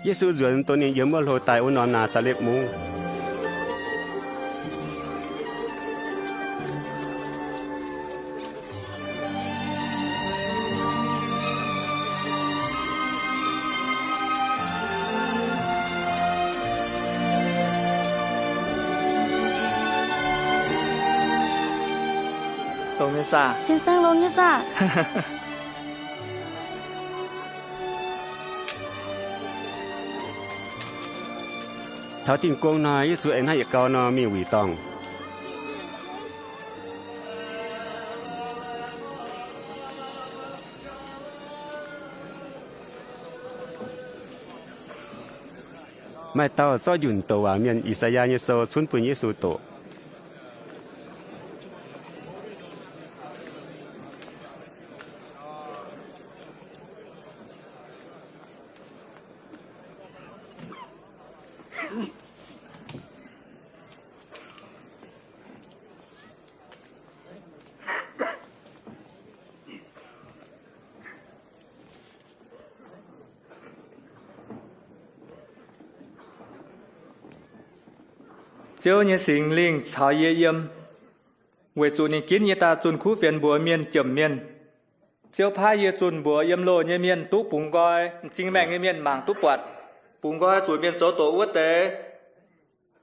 耶稣人ตัวนี้ยมโลตายอุนอนาซาเลมู龙月萨，天生龙一萨，เท่าทิ้งกงนายยิสุเอ็นให้เกานอมีวีตองไม่เต้าจ้อหยุ่นตัวเมียนอิสยาเยโซชุนปุญยิสุโต只你心灵草叶音，为主你今日大准苦phiền bùa miên chậm miên, chiếu phá ye chuẩn bùa yếm lô như miên tú bùng coi, chính mẹ như miên mảng tú quạt, bùng coi chủ miên số tổ uất tế,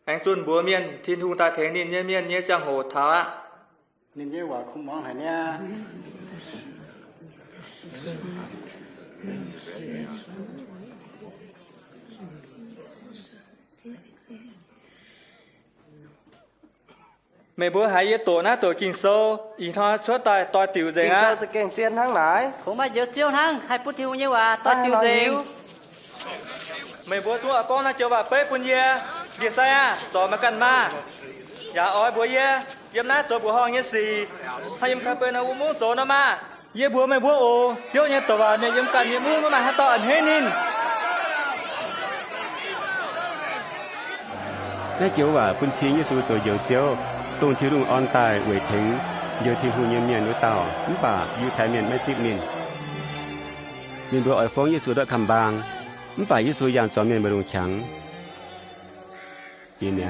anh chuẩn bùa miên thiên hùng ta thế nên như miên như giang hồ tháo á, nên như quả không mong hả nha. Mày bố hãy tổ na tổ kinh sâu, ý thoa chốt tại tòa tiểu gì á? Kinh sâu sẽ kèn chiến thắng lại. Không mà giờ chiêu thắng, hay bút thiêu như vậy, tòa tiểu gì? Mày bố xuống ở con là chiều bà bếp bún ye, việc sai à, gió mà cần ma. Dạ ôi bố ye, yếm nát rồi bố hong như xì, hay yếm cà bê nào uống muốn gió nó mà. Ye bố mày bố ồ, chiếu như tổ vào này yếm cần yếm mua mà hát to ẩn hết nín. และเจียวว่าปุญชียิสุโจเยียวเจียวตรงที่ลุงออนตายเวยถึงเยียวที่หูเมียนอุตาวนป่าอยู่ไทยเมียนไม่จิกมินมินบัวอ่อยฟงยิสุด้วยคำบางนป่ายิสุยางจอมเมียนบรุงฉังจีเนี้ย